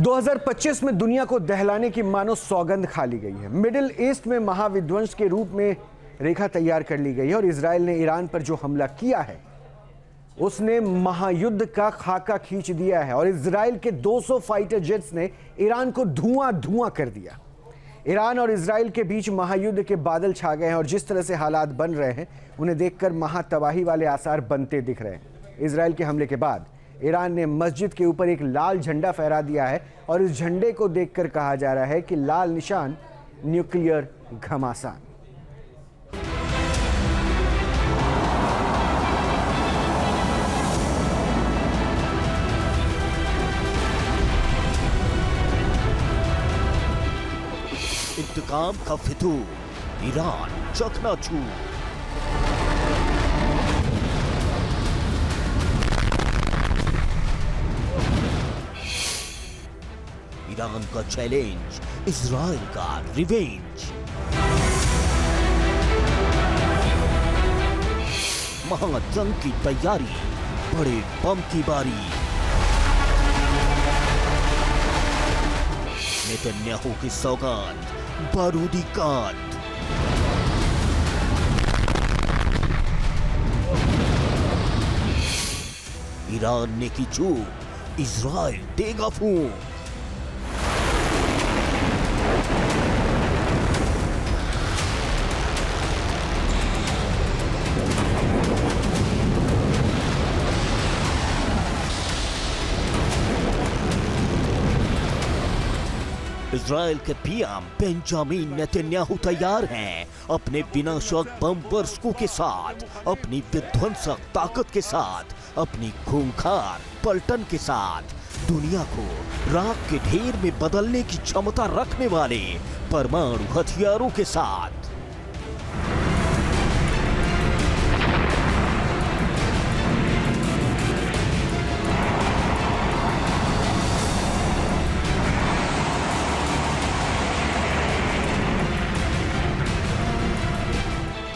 2025 में दुनिया को दहलाने की मानो सौगंध खा ली गई है। मिडिल ईस्ट में महाविध्वंस के रूप में रेखा तैयार कर ली गई है और इजराइल ने ईरान पर जो हमला किया है उसने महायुद्ध का खाका खींच दिया है और इजराइल के 200 फाइटर जेट्स ने ईरान को धुआं धुआं कर दिया। ईरान और इजराइल के बीच महायुद्ध के बादल छा गए हैं और जिस तरह से हालात बन रहे हैं उन्हें देखकर महातबाही वाले आसार बनते दिख रहे हैं। इजराइल के हमले के बाद ईरान ने मस्जिद के ऊपर एक लाल झंडा फहरा दिया है और इस झंडे को देखकर कहा जा रहा है कि लाल निशान न्यूक्लियर घमासान। इंतकाम का फितूर, ईरान चकनाचूर। ईरान का चैलेंज, इजराइल का रिवेंज। महाजंग की तैयारी, बड़े बम की बारी। नेतन्याहू की सौगात, बारूदी कांड। ईरान ने की चूक, इजराइल देगा फूंक। इजराइल के पीएम बेंजामिन नेतन्याहू तैयार हैं अपने विनाशक बम वर्षकों के साथ, अपनी विध्वंसक ताकत के साथ, अपनी खूंखार पलटन के साथ, दुनिया को राख के ढेर में बदलने की क्षमता रखने वाले परमाणु हथियारों के साथ।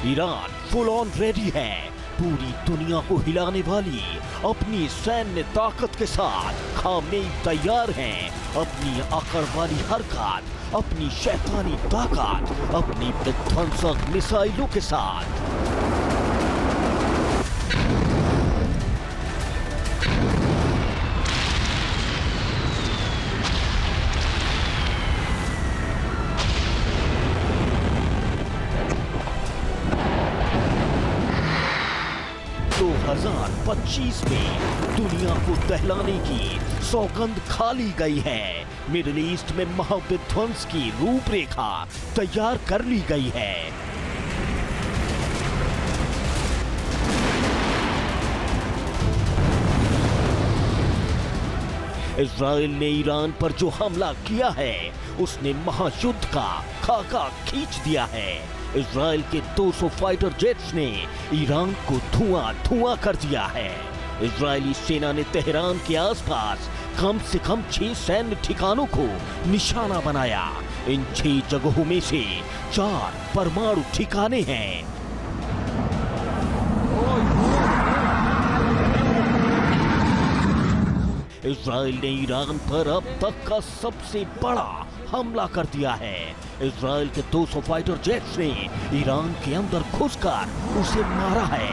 ईरान फुल ऑन रेडी है, पूरी दुनिया को हिलाने वाली अपनी सैन्य ताकत के साथ। खामेनी तैयार हैं अपनी आकड़ वाली हरकत, अपनी शैतानी ताकत, अपनी विध्वंसक मिसाइलों के साथ। तो 2025 में दुनिया को दहलाने की सौगंध खा ली गई है। मिडिल ईस्ट में महाविध्वंस की रूपरेखा तैयार कर ली गई है। इजराइल ने ईरान पर जो हमला किया है उसने महायुद्ध का खाका खींच दिया है। इजराइल के 200 फाइटर जेट्स ने ईरान को धुआं धुआं कर दिया है। इजरायली सेना ने तेहरान के आसपास कम से कम 6 सैन्य ठिकानों को निशाना बनाया। इन 6 जगहों में से 4 परमाणु ठिकाने हैं। इजराइल ने ईरान पर अब तक का सबसे बड़ा हमला कर दिया है। इजराइल के 200 फाइटर जेट्स ने ईरान के अंदर घुसकर उसे मारा है।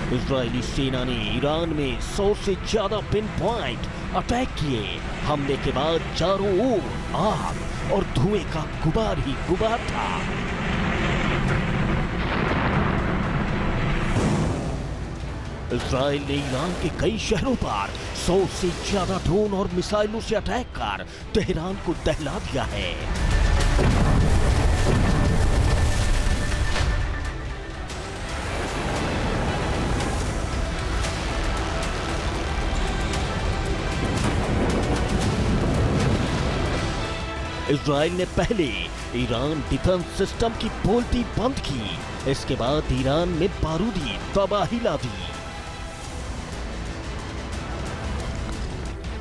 इजरायली सेना ने ईरान में 100 से ज्यादा पिन पॉइंट अटैक किए। हमले के बाद चारों ओर आग और धुएं का गुबार ही गुबार था। इजराइल ने ईरान के कई शहरों पर 100 से ज्यादा ड्रोन और मिसाइलों से अटैक कर तेहरान को दहला दिया है। इजराइल ने पहले ईरान डिफेंस सिस्टम की बोलती बंद की इसके बाद ईरान में बारूदी तबाही ला दी।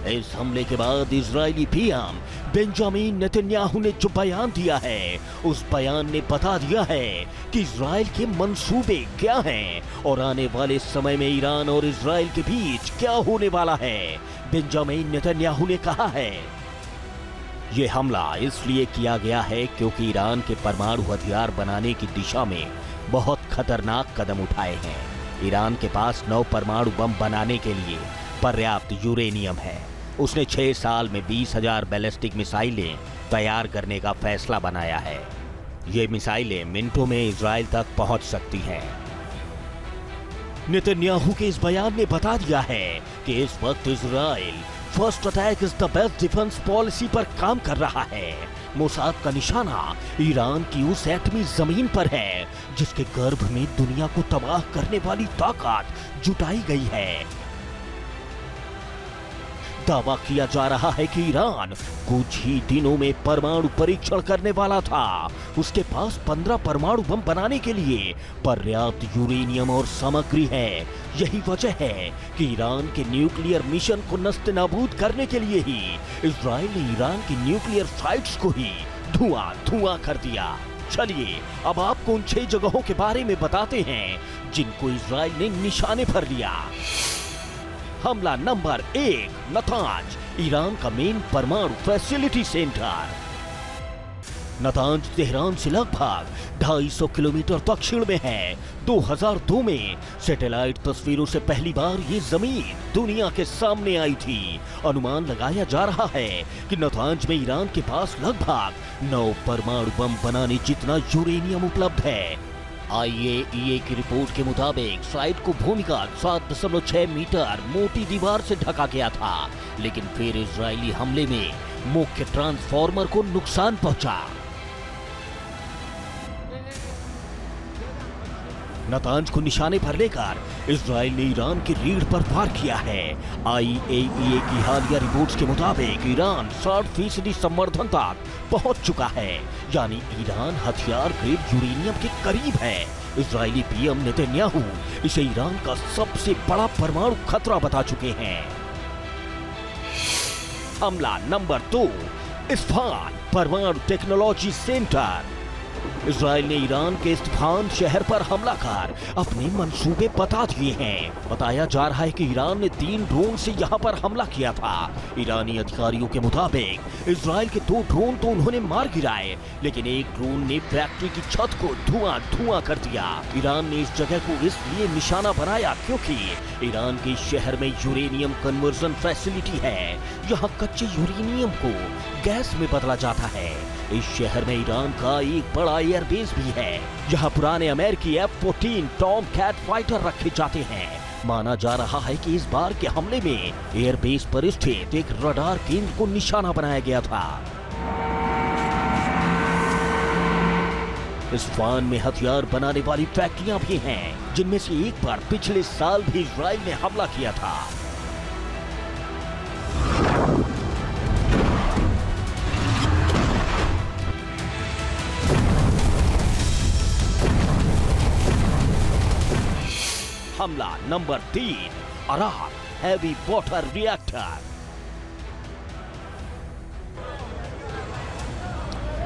इस हमले के बाद इजरायली पीएम बेंजामिन नेतन्याहू ने जो बयान दिया है, उस बयान ने बता दिया है कि इजरायल के मंसूबे क्या हैं और आने वाले समय में ईरान और इजरायल के बीच क्या होने वाला है। बेंजामिन नेतन्याहू ने कहा है, ये हमला इसलिए किया गया है क्योंकि ईरान के परमाणु हथियार बनाने की दिशा में बहुत खतरनाक कदम उठाए हैं। ईरान के पास 9 परमाणु बम बनाने के लिए पर्याप्त यूरेनियम है। उसने 6 साल में 20,000 बैलिस्टिक मिसाइलें तैयार करने का फैसला बनाया है। ये मिसाइलें मिनटों में इजराइल तक पहुंच सकती हैं। नेतन्याहू के इस बयान ने बता दिया है कि इस वक्त Israel first attack is the best defence policy पर काम कर रहा है। मोसाद का निशाना ईरान की उस एटमी जमीन पर है जिसके गर्भ में दुनिया को तबाह करने वाली ताकत जुटाई गई है। दावा किया जा रहा है कि ईरान कुछ ही दिनों में परमाणु परीक्षण करने वाला था। उसके पास 15 परमाणु बम बनाने के लिए पर्याप्त यूरेनियम और सामग्री है। यही वजह है कि ईरान के न्यूक्लियर मिशन को नस्ते-नाबूद करने के लिए ही इजराइल ने ईरान की न्यूक्लियर साइट्स को ही धुआं कर दिया। चलिए अब आपको उन 6 जगहों के बारे में बताते हैं जिनको इजराइल ने निशाने पर लिया। हमला नंबर 1, नतांज, ईरान का मेन परमाणु फैसिलिटी सेंटर। नतांज तेहरान से लगभग 250 किलोमीटर दक्षिण में है। 2002 में सैटेलाइट तस्वीरों से पहली बार ये जमीन दुनिया के सामने आई थी। अनुमान लगाया जा रहा है कि नतांज में ईरान के पास लगभग 9 परमाणु बम बनाने जितना यूरेनियम उपलब्ध है। IAEA की रिपोर्ट के मुताबिक साइट को भूमिगत 7.6 मीटर मोटी दीवार से ढका गया था, लेकिन फिर इजरायली हमले में मुख्य ट्रांसफार्मर को नुकसान पहुंचा। नतांज को निशाने पर लेकर इजराइल ने ईरान की रीढ़ पर वार किया है। IAEA की हालिया रिपोर्ट्स के मुताबिक ईरान 60% संवर्धन तक पहुंच चुका है, यानी ईरान हथियार ग्रेड यूरेनियम के करीब है। इजरायली पीएम नेतन्याहू इसे ईरान का सबसे बड़ा परमाणु खतरा बता चुके हैं। हमला नंबर 2, इस्फहान परमाणु टेक्नोलॉजी सेंटर। इजराइल ने ईरान के इस्फहान शहर पर हमला कर अपने मंसूबे बता दिए हैं। बताया जा रहा है कि ईरान ने 3 ड्रोन से यहां पर हमला किया था। ईरानी अधिकारियों के मुताबिक इजराइल के 2 ड्रोन तो उन्होंने मार गिराए, लेकिन एक ड्रोन ने फैक्ट्री की छत को धुआं कर दिया। ईरान ने इस जगह को इसलिए निशाना बनाया क्योंकि ईरान के शहर में यूरेनियम कन्वर्जन फैसिलिटी है। यहाँ कच्चे यूरेनियम को गैस में बदला जाता है। इस शहर में ईरान का एक बड़ा एयरबेस भी है। यहाँ पुराने अमेरिकी F-14 टॉमकैट फाइटर रखे जाते हैं। माना जा रहा है कि इस बार के हमले में एयरबेस पर स्थित एक रडार केंद्र को निशाना बनाया गया था। इस्फहान में हथियार बनाने वाली फैक्ट्रियां भी हैं, जिनमें से एक पर पिछले साल भी इजराइल ने हमला किया था। हमला number 3, अराक heavy water reactor.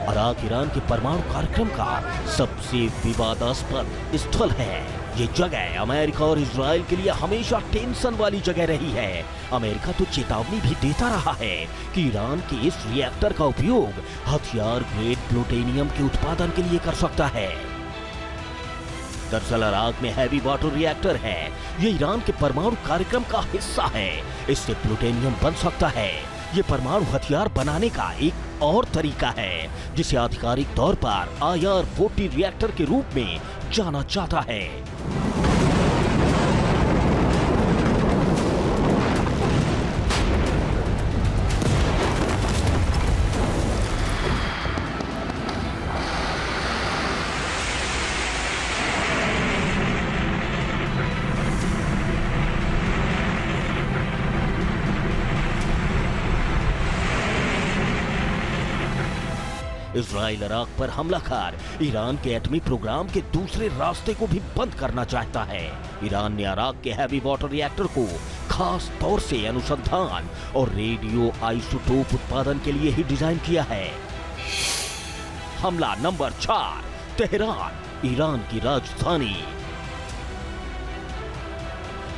अराक Iran के परमाणु कार्यक्रम का सबसे विवादास्पद स्थल है। ये जगह अमेरिका और इजराइल के लिए हमेशा टेंशन वाली जगह रही है। अमेरिका तो चेतावनी भी देता रहा है कि ईरान के इस रिएक्टर का उपयोग हथियार ग्रेड प्लूटोनियम के उत्पादन के लिए कर सकता है। दरअसल अराक में हैवी वाटर रिएक्टर है। ये ईरान के परमाणु कार्यक्रम का हिस्सा है। इससे प्लूटोनियम बन सकता है। ये परमाणु हथियार बनाने का एक और तरीका है, जिसे आधिकारिक तौर पर IR-40 रिएक्टर के रूप में जाना जाता है। इजराइल इराक पर हमला कर ईरान के एटमी प्रोग्राम के दूसरे रास्ते को भी बंद करना चाहता है। ईरान ने इराक के हैवी वाटर रिएक्टर को खास तौर से अनुसंधान और रेडियो आइसोटोप उत्पादन के लिए ही डिजाइन किया है। हमला नंबर 4, तेहरान, ईरान की राजधानी।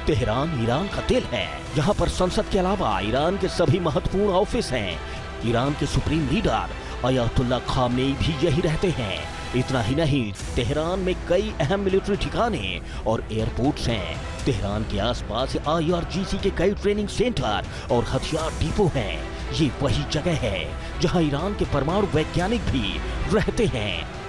तेहरान ईरान का दिल है। यहाँ पर संसद के अलावा ईरान के सभी महत्वपूर्ण ऑफिस हैं। ईरान के सुप्रीम लीडर अयातुल्ला खामेनी भी यही रहते हैं। इतना ही नहीं, तेहरान में कई अहम मिलिट्री ठिकाने और एयरपोर्ट्स हैं। तेहरान के आसपास IRGC के कई ट्रेनिंग सेंटर और हथियार डिपो हैं। ये वही जगह है जहां ईरान के परमाणु वैज्ञानिक भी रहते हैं।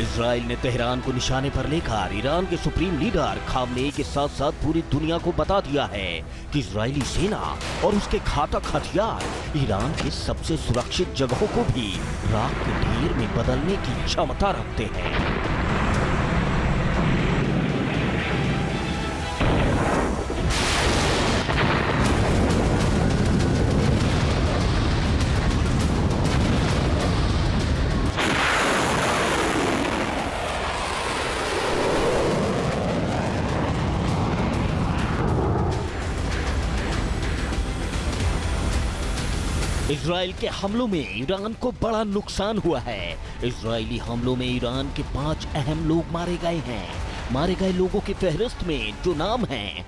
इजराइल ने तेहरान को निशाने पर लेकर ईरान के सुप्रीम लीडर खामेनी के साथ साथ पूरी दुनिया को बता दिया है कि इजरायली सेना और उसके घातक हथियार ईरान के सबसे सुरक्षित जगहों को भी राख के ढेर में बदलने की क्षमता रखते हैं। इजराइल के हमलों में ईरान को बड़ा नुकसान हुआ है। इजरायली हमलों में ईरान के 5 अहम लोग मारे गए हैं। मारे गए लोगों की फहरिस्त में जो नाम हैं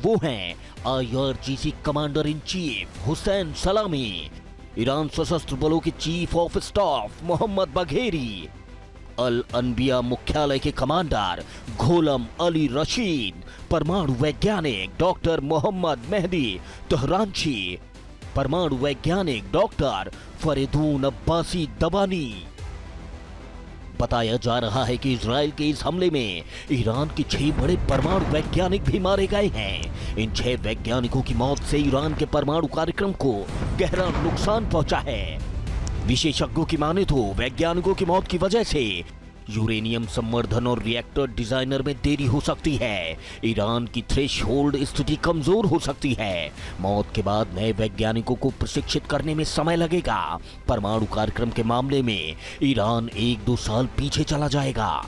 वो हैं IRGC commander in chief Hossein Salami, Iran सशस्त्र बलों के chief of staff Mohammad Bagheri, Al Anbiya मुख्यालय के कमांडर गोलम अली रशीद, परमाणु वैज्ञानिक डॉक्टर मोहम्मद मेहदी तहरानची, परमाणु वैज्ञानिक डॉक्टर फरीदून अब्बासी दबानी। बताया जा रहा है कि इजराइल के इस हमले में ईरान के 6 बड़े परमाणु वैज्ञानिक भी मारे गए हैं। इन 6 वैज्ञानिकों की मौत से ईरान के परमाणु कार्यक्रम को गहरा नुकसान पहुंचा है। विशेषज्ञों की माने तो वैज्ञानिकों की मौत की वजह से यूरेनियम संवर्धन और रिएक्टर डिजाइनर में देरी हो सकती है। ईरान की थ्रेशहोल्ड स्थिति कमजोर हो सकती है। मौत के बाद नए वैज्ञानिकों को प्रशिक्षित करने में समय लगेगा। परमाणु कार्यक्रम के मामले में ईरान 1-2 साल पीछे चला जाएगा।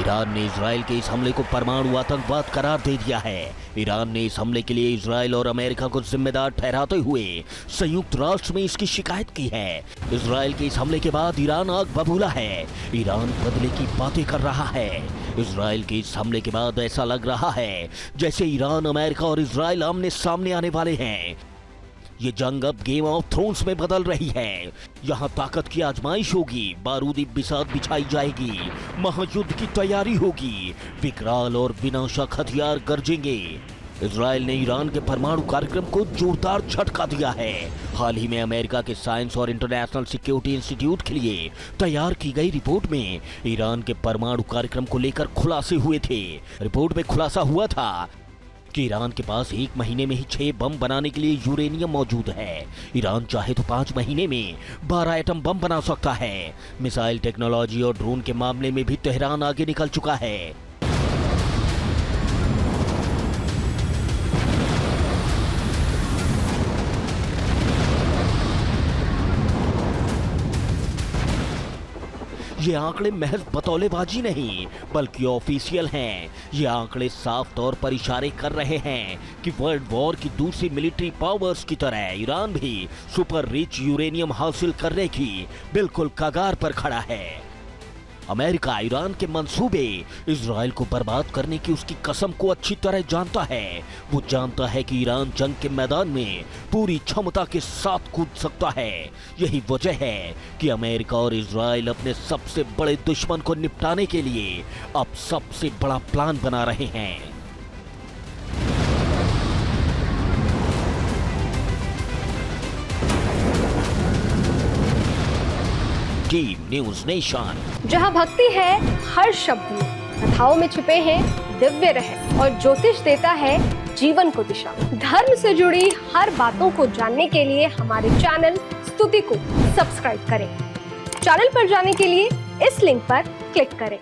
ईरान ने इजराइल के इस हमले को परमाणु आतंकवाद करार दे दिया है। ईरान ने इस हमले के लिए इजराइल और अमेरिका को जिम्मेदार ठहराते हुए संयुक्त राष्ट्र में इसकी शिकायत की है। इजराइल के इस हमले के बाद ईरान आग बबूला है। ईरान बदले की बातें कर रहा है। इजराइल के इस हमले के बाद ऐसा लग रहा है जैसे ईरान, अमेरिका और इजराइल आमने सामने आने वाले हैं। ये जंग अब गेम ऑफ थ्रोन्स में बदल रही है। यहाँ ताकत की आजमाइश होगी, बारूदी बिसात बिछाई जाएगी, महायुद्ध की तैयारी होगी, विकराल और विनाशक हथियार गरजेंगे। इजराइल ने ईरान के परमाणु कार्यक्रम को जोरदार झटका दिया है। हाल ही में अमेरिका के साइंस और इंटरनेशनल सिक्योरिटी इंस्टीट्यूट के लिए तैयार की गई रिपोर्ट में ईरान के परमाणु कार्यक्रम को लेकर खुलासे हुए थे। रिपोर्ट में खुलासा हुआ था कि ईरान के पास 1 महीने में ही 6 बम बनाने के लिए यूरेनियम मौजूद है। ईरान चाहे तो 5 महीने में 12 एटम बम बना सकता है। मिसाइल टेक्नोलॉजी और ड्रोन के मामले में भी तेहरान आगे निकल चुका है। ये आंकड़े महज बतौलेबाजी नहीं बल्कि ऑफिशियल हैं। ये आंकड़े साफ तौर पर इशारे कर रहे हैं कि वर्ल्ड वॉर की दूसरी मिलिट्री पावर्स की तरह ईरान भी सुपर रिच यूरेनियम हासिल करने की बिल्कुल कगार पर खड़ा है। अमेरिका ईरान के मंसूबे, इजराइल को बर्बाद करने की उसकी कसम को अच्छी तरह जानता है। वो जानता है कि ईरान जंग के मैदान में पूरी क्षमता के साथ कूद सकता है। यही वजह है कि अमेरिका और इजराइल अपने सबसे बड़े दुश्मन को निपटाने के लिए अब सबसे बड़ा प्लान बना रहे हैं। Team news nation. जहां भक्ति है हर शब्द में, कथाओं में छुपे हैं दिव्य रहस्य और ज्योतिष देता है जीवन को दिशा। धर्म से जुड़ी हर बातों को जानने के लिए हमारे चैनल स्तुति को सब्सक्राइब करें। चैनल पर जाने के लिए इस लिंक पर क्लिक करें।